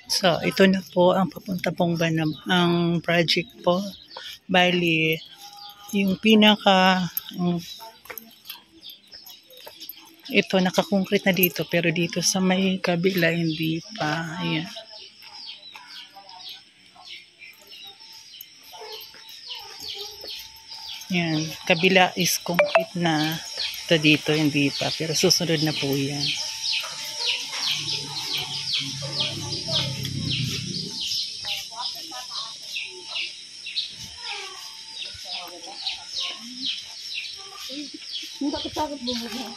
So, ito na po ang papunta pong Banab. Ang project po, bali, yung ito, nakakoncrete na dito, pero dito sa may kabila, hindi pa. Ayan. Yan, kabila is concrete na. Ito dito, hindi pa. Pero susunod na po yan. Yung takot mo mo.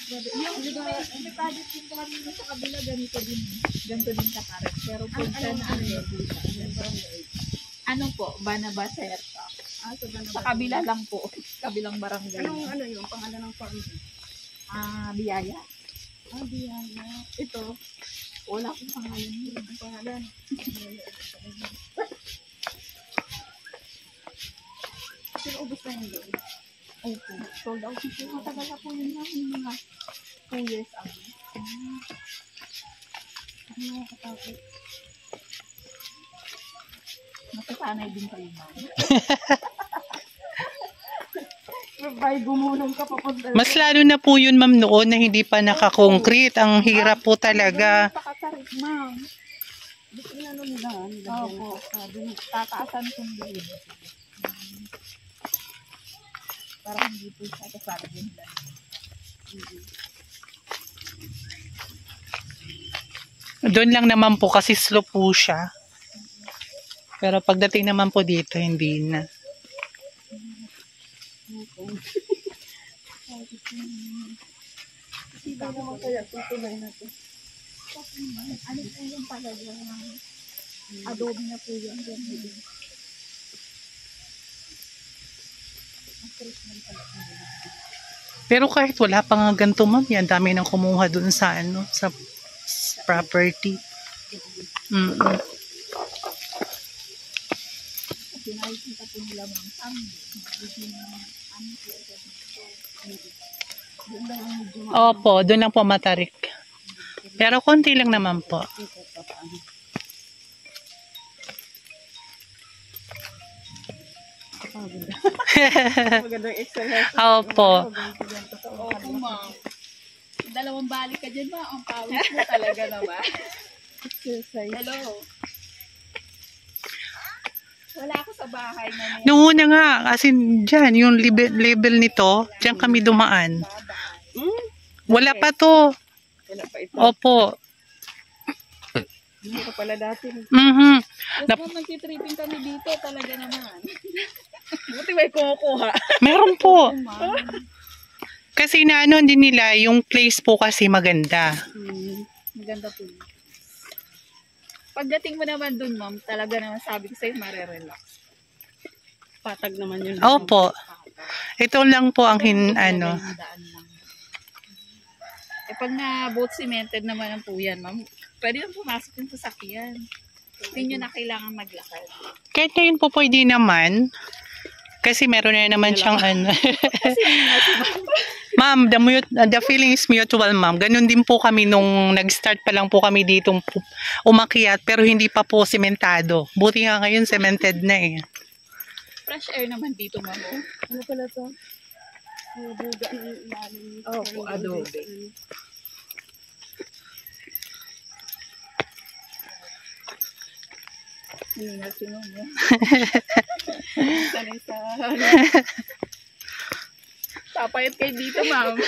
Yung project din kami sa kabila, ganito din. Ganito din kaparet. Pero punta na ano po, Banabaser. Sa kabila lang po. Kabilang barangay. Ano yung pangalan ng farm? Biyaya. Biyaya. Ito. Wala akong pangalan. Ang pangalan. Sino ubos na yun doon? Opo. Sold out po. Matagal na po yun namin mga 2 years ago. Ano nakakatakot? Masasanay din kayo, ma'am. May gumulong ka papunta. Mas lalo na po yun, ma'am, noon na hindi pa nakakoncrete. Ang hirap po talaga. Pakatarik, ma'am. Gusto na nung daan. Opo. Tataasan kong yun. Para hindi po siya kasali din lang. Doon lang naman po kasi slow po siya. Pero pagdating naman po dito, hindi na. Sino naman kaya tutuloy na to? Ano po yung talaga? Adobe na po yun. Pero kahit wala pa nga ganito, ma'am, yan dami nang kumuha doon sa sa property. Kasi nakikita po nila mga Opo, doon lang po matarik. Pero konti lang naman po. Magandang exercise. Opo. Opo, ma'am. Dalawang balik ka dyan, ma'am. Ang pawis mo talaga naman. Exercise. Hello. Wala ako sa bahay na may Noong una nga, as in, dyan, yung label nito, dyan kami dumaan. Wala pa to. Wala pa ito. Opo. Hindi ka pala dati. Tapos nung nagtitripping kami dito, talaga naman. Buti may kumukuha. Meron po. Ma'am. Kasi naano din nila, yung place po kasi maganda. Maganda po. Pagdating mo naman dun, ma'am, talaga naman sabi ko sa'yo, marerelax. Patag naman yun. Opo. Ito lang po ang Yung daan lang. Pag na boat cemented naman ang po yan, ma'am, pwede nang pumasok yung sasakyan. Hindi nyo na kailangan maglakad. Kahit ngayon po pwede naman. Kasi meron na naman siyang Ma'am, the feeling is mutual, ma'am. Ganun din po kami nung nag-start pa lang po kami dito umakyat, pero hindi pa po sementado. Buti nga ngayon cemented na eh. Fresh air naman dito, ma'am. Ano pala to? Buga ng ilalim. Opo, adobe. Hindi na sino mo. Sanay sa papayat kayo dito, ma'am.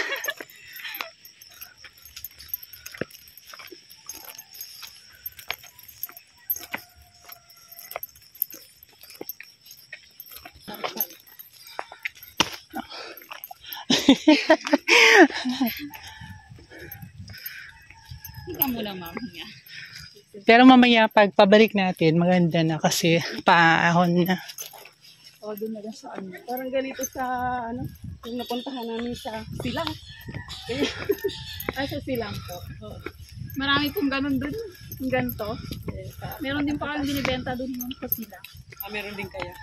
Hinga muna, ma'am. Hinga. Pero mamaya pag pabalik natin, maganda na kasi paahon na. O, doon na lang sa ano. Parang ganito sa, ano, yung napuntahan namin sa Silang. Sa silang po. Marami pong ganun dun. Yung ganito. Meron din pa kami binibenta dun yung sa silang. Meron din kaya.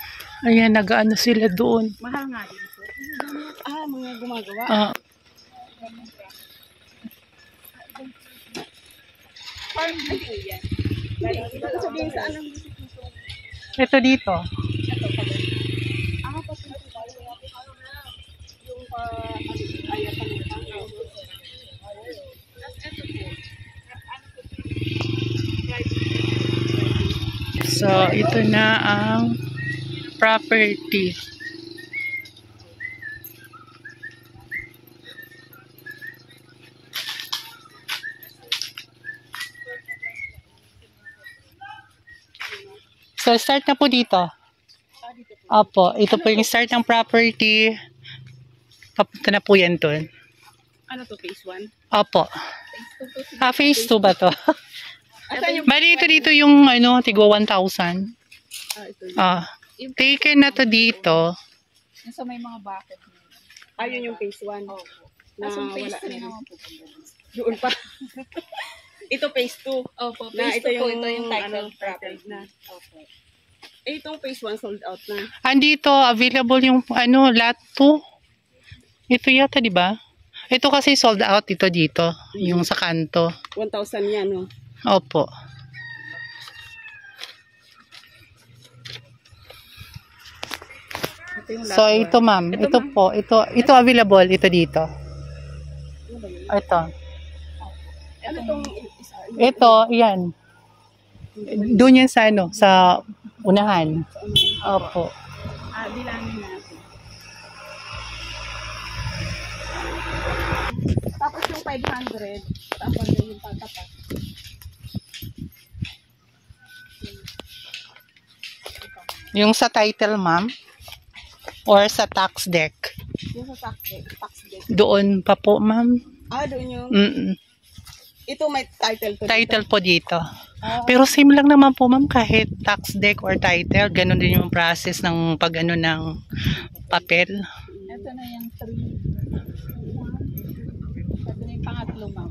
Ayan, nag-ano sila doon. Mahal nga din po. Mga gumagawa. Farm din po yan. Sabihin sa anong Ito dito. ako pa yung ayatan ng So, ito na ang property. So, start na po dito. Opo, ito po yung start ng property. Papunta na po yan dun. ano to, phase 1? Opo. Phase 2 ba to? Asan yung Bali, ito dito yung tigwa 1,000. ito. Taken na to dito. Yung sa may mga bucket. Ayun yung phase 1. Na Tapos yung phase wala 3 na. naman po. Doon pa. Ito phase 2. Opo, Na phase ito 2 po. yung, Ito yung title ano, property. na. Opo. Itong phase 1 sold out na. Andito, available yung lot 2. Ito yata, di ba? Ito kasi sold out ito dito. Yung sa kanto. 1,000 yan, no? Opo. Ito yung So, ito ma'am. Ito po. Ito available. Ito dito. Ito. Ano tong isa? Ito, yan. Doon yan sa sa unahan. Opo. Bilangin natin. Tapos yung 500, tapos yung tatapat. Yung sa title ma'am. Or sa tax deck. Yung sa tax deck. Doon pa po ma'am. Doon yung, Ito may title to. title po dito. Pero same lang naman po ma'am kahit tax deck or title. Ganon din yung process ng ng papel. Ito na yung 3. Ito na yung pangatlo, ma'am.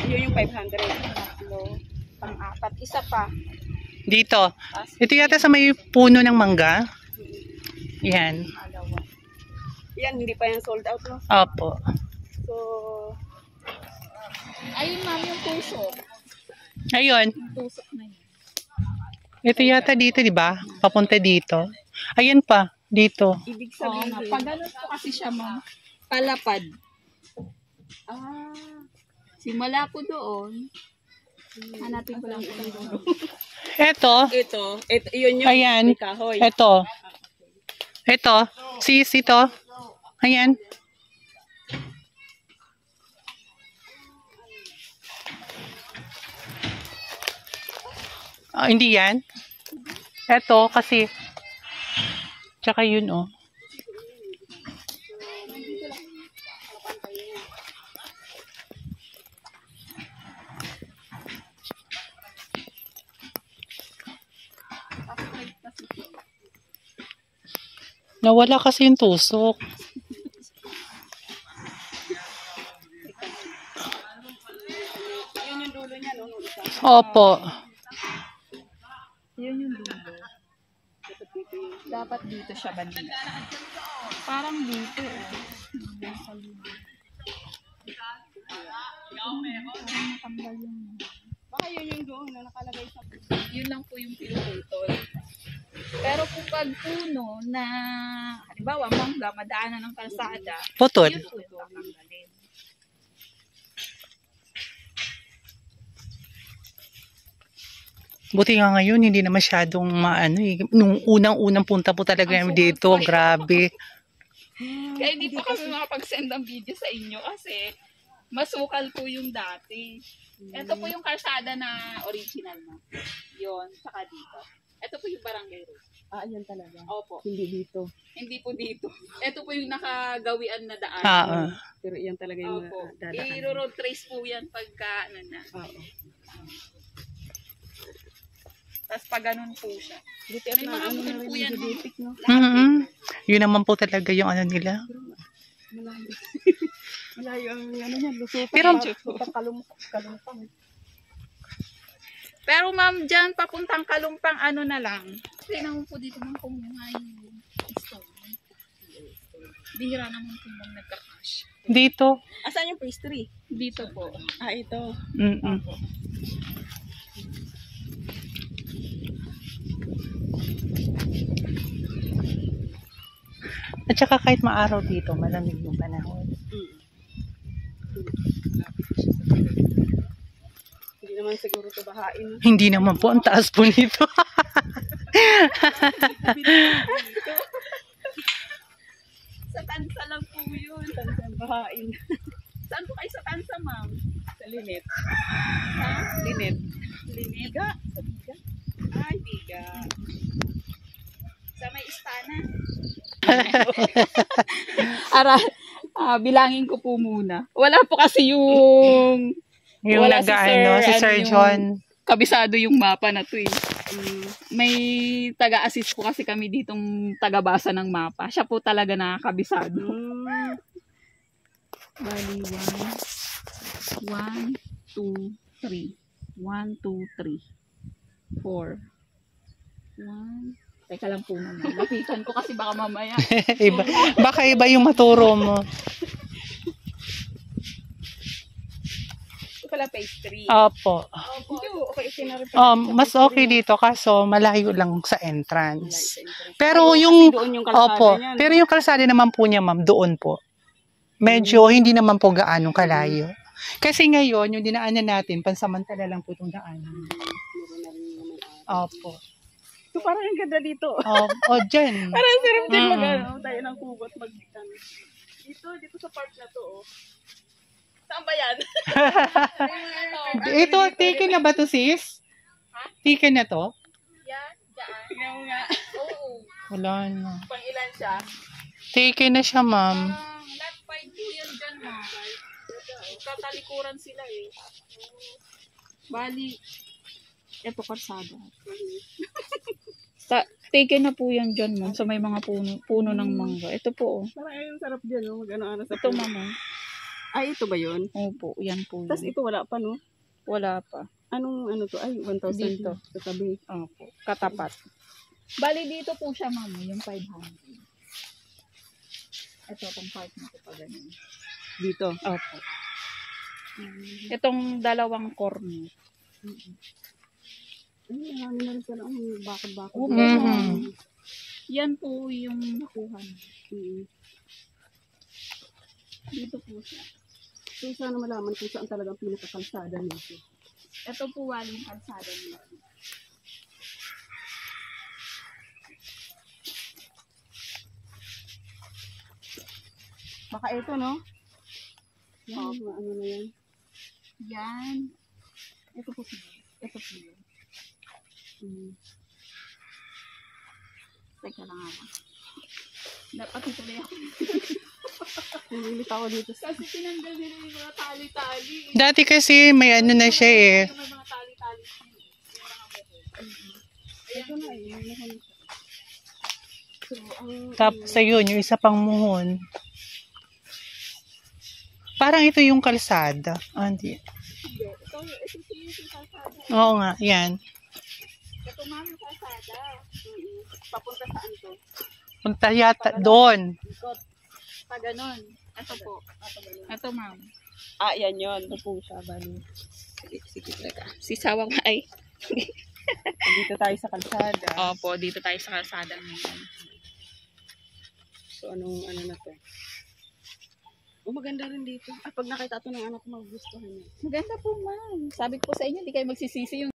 Yun yung 500. Pangatlo. Pang-apat. Isa pa. Dito. Ito yata sa may puno ng mangga. Yan. Alawa. Yan, hindi pa yan sold out, no? Opo. So, Ayun, ma'am, yung tusok. Ayun. Yung tusok na yun. Ito yata dito, di ba? Papunta dito. Ayan pa. Dito. ibig Oo sabihin, nga. Pag ganun po kasi siya, ma'am, palapad. Simula po doon. Hanapin ko lang itong dulo. Ito. ito, yun yung Ayan. may kahoy. Ito. Ito. Sis, ito. Ayan. Hindi yan. Ito kasi. Tsaka yun, oh. Nawala kasi yung tusok. Yun yung dulo niya, no? Opo. Yun yung dulo. Dapat dito siya banda. Parang dito, eh. Natanggal yung... Baka yun yung doon na nakalagay sa... Yun lang po yung pinuputol. Pero kung pag puno na, halimbawa, mangga, madaanan ng kalsada, Putol. yun po tatanggalin. Buti nga ngayon, hindi na masyadong maano eh. Nung unang-unang punta po talaga namin dito, grabe. Kaya hindi po kami makapag-send ng video sa inyo kasi masukal po yung dati. Ito po yung kalsada na original na. Yun, saka dito. Ito po yung barangay road. Ayan talaga. Opo. Hindi dito. Hindi po dito. Ito po yung nakagawian na daan. Pero yan talaga yung Opo. dadaan. I-road trace po yan pagka ano na. Oo. Tapos pag ganun po siya. Dito May mga bukod po yan. no? Yun naman po talaga yung ano nila. Malayo. Malayo ang ano yan. Lusutan. Pero- Kalumpang. Pero ma'am, dyan papuntang Kalumpang ano na lang. Tingnan mo po dito ng kumuhay yung stone. Bihira naman po bang nagka-crash. Dito. Asan yung pastry? Dito po. Ito. Mm-mm. At saka kahit maaraw dito, malamig yung panahon. Hindi naman siguro ito bahain. Hindi naman po, ang taas po nito. Sa tansa lang po yun. Bahain. Saan po kayo sa tansa, ma'am? Sa linit. Sa Linit. Liniga? Sa Biga? Ay, Biga. Sa may istana. Bilangin ko po muna. Wala po kasi yung Yung wala si nag-ano, si Sir yung John. kabisado yung mapa na to eh. May taga-assist po kasi kami ditong taga-basa ng mapa. Siya po talaga nakakabisado. Bali, 1, 2, 3. 1, 2, 3. 4. 1. Teka lang po naman. Lapitan ko kasi baka mamaya. Iba. Baka iba yung maturo mo. Ito pala phase 3. Opo. Hindi, okay, sinarap. Mas okay dito kaso malayo lang sa entrance. Pero yung Doon yung kalsada opo, niya. pero yung kalsada naman po niya, ma'am, doon po. Medyo hindi naman po gaano kalayo. Kasi ngayon, yung dinaanan natin, pansamantala lang po itong daanan. Opo. So, parang ang ganda dito. Dyan. Parang sarap din Mm. mag-ano. Tayo ng kubot mag-ano. Dito sa park na to, oh. Saan ba yan? Ito, taken na ba to, sis? Taken na to? Yan, dyan. Tingnan mo nga. Oo. Wala na. Pang ilan siya? Taken na siya, ma'am. Lot 5 po yan dyan, ma. Katalikuran sila eh. Bali, eto karsada. Taken na po yan dyan, ma'am. Sa may mga puno ng mangga. Ito po, oh. Parang ayun, sarap dyan, oh. Mag-ano-ano sa Ito, puno. ma'am, oh. Ay, ito ba yun? Opo, yan po. Tapos ito wala pa, no? Wala pa. Anong ano to? Ay, 1,000 Dito. sa tabi. Opo, katapat. Bali, dito po siya, ma'am, yung 500. Ito, itong part na ito pa ganun. Dito. Opo. Itong dalawang corner. Ay, marami na rin pala. Ang bakod-bakod. Mhm. Yan po yung nakuha niya. Dito po siya. So, sana malaman kung saan talagang pinakakalsada nito. Ito po waling kalsada niya. Baka ito, no? Yan, ano na yan. Yan. Ito po siya. Ito po yun. Teka lang ako. Dapat ituloy ako. Nililit ako dito. Kasi tinanggal nila yung mga tali-tali. Dati kasi may ano na siya eh. May mga tali-tali. Ito na, eh. Ano na siya. So, ang... Tapos ayun, yung isa pang muhon. Parang ito yung kalsada. Hindi. Ito yung kalsada. Oo nga, yan. Ito ma'am yung kalsada. Papunta saan to? Punta yata doon. Ikot. Pa ganon. Ito po. Ito ma'am. Ah, yan yun. Ito po siya, bali. Sige, talaga. Si Sawang ay. Dito tayo sa kalsada. Opo, dito tayo sa kalsada ngayon. So, anong ano na to? Oh, maganda rin dito. Pag nakita ito ng anak ko, magugustuhan niya. Maganda po ma'am. Sabi ko sa inyo, di kayo magsisisi yung